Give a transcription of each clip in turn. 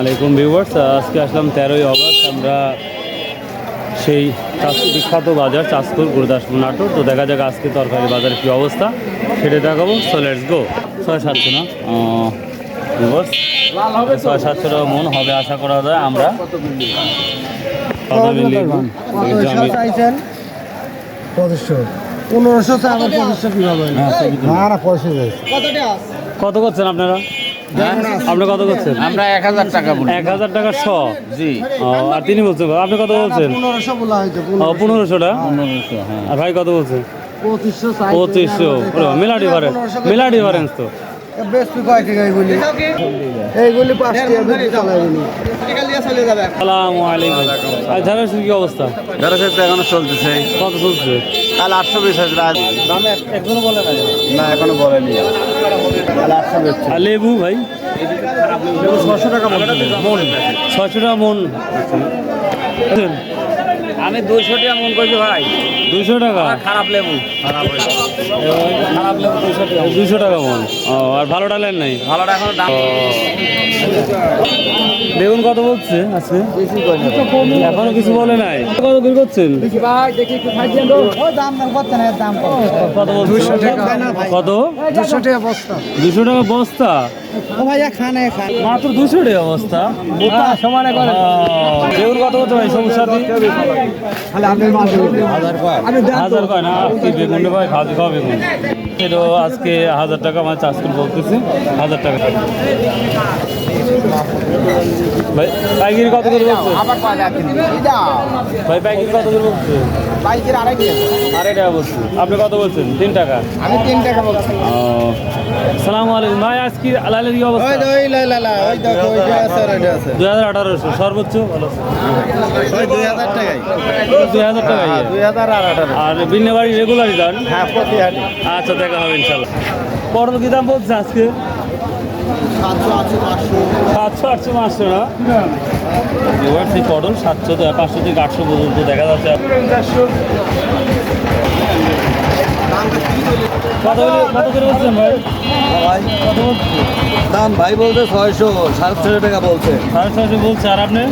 আলাইকুম ভিউয়ার্স, আজকে আসলাম 13ই অগস্ট। আমরা সেই বিখ্যাত বাজার চাঁদপুর গুরুদাসপুর নাটোর। তো দেখা যাক আজকে তরকারি বাজারের কী অবস্থা সেটা দেখাবো। So let's go. 600-700 না ভিউয়ার্স, 600-700 টাকা মন হবে আশা করা যায়। আমরা কত করছেন আপনারা? আপনি কত করছেন? আমরা 1000 টাকা বলি। 1000 টাকা শ। জি। আর তিনি বলছেন আপনি কত বলছেন? 1500 বলা হয়েছে। 1500 টাকা। 1500, হ্যাঁ। আর ভাই কত বলছেন? 2500 মেলা ডিফারেন্স তো। বেশ কয় টাকাই বলি, এইগুলি 5 টাকা বেশি চালাইনি। আসসালামু আলাইকুম। আর ধানের কি অবস্থা? যারা সেটা এখনো চলতেছে। কত চলছে? কাল 820 হাজার। দামে একজনও বলে না। না, এখনো বলেনি। কাল 820। আর লেবু ভাই 600 টাকা মন। 600 টাকা মন। আমি 200 টাকা মন করছি ভাই। 200 টাকা খারাপ লেবু। খারাপ লেবু 200 টাকা। 200 টাকা মন। ও, আর ভালো ডালের নাই? ভালোটা এখনো দাম। বেগুন কত বলছে আজকে? বেশি কয় না। এখনো কিছু বলে নাই। কত দূর করছেন? ভাই দেখি একটু খাই দেন। ওই দাম করতে না, দাম কত বলছে? 200 টাকা। কত? 200 টাকা বস্তা। 200 টাকা বস্তা? ও ভাইয়া খান মাত্র 200 টাকা বস্তা? সমানে করে। বেগুন কত বলছে ভাই? সমস্যা খালি আপনি মাল দিবেন। 1000 কয়। আমি দেন তো। 1000 কয় না? কি বেগুন রে ভাই, খাওয়া খাওয়া বেগুন। এটা আজকে 1000 টাকা আমার চাষকুল বলতেছি। 1000 টাকা ভাই। পাইকারি কত করে বলছে আবার কয় লাখ দিন। এটা ভাই? পাইকারি কত করে বলছে? বাইকের আড়াই টাকা। 2.5 টাকা বলছে। আপনি কত বলছেন? 3 টাকা। আমি 3 টাকা বলছি। সালাম আলাইকুম ভাই। আজকে আলালের কি অবস্থা? ওই ওই দেখো ওই যে আছে আর এটা আছে। 2800 সর্বোচ্চ ভালো। ওই 2000 টাকাই। 2000 টাকা। 2000 আর 18। আর বিন্নে বাড়ি রেগুলারই যান? হ্যাঁ, প্রতি হাটে। আচ্ছা, দেখা হবে ইনশাল্লাহ। পটল কি দাম বলছে আজকে? 700 আছে 500। 700-800 500 না? এবার সেই পটল 700 500 থেকে 800 পর্যন্ত দেখা যাচ্ছে। কত করে বলছেন ভাই? কত বলছে? দাম ভাই বলতে 600, 650 টাকা বলছে। 650 বলছে। আর আপনি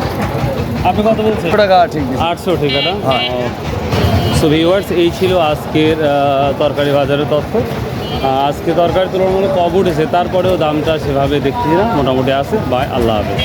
কত বলছেন? টাকা ঠিক। 800 ঠিক আছে। সো ভিউয়ার্স, এই ছিল আজকের তরকারি বাজারের তথ্য। আজকে তরকারি তুলনামূলক কম উঠেছে, তারপরেও দামটা সেভাবে দেখছি না, মোটামুটি আছে। বাই, আল্লাহ হাফেজ।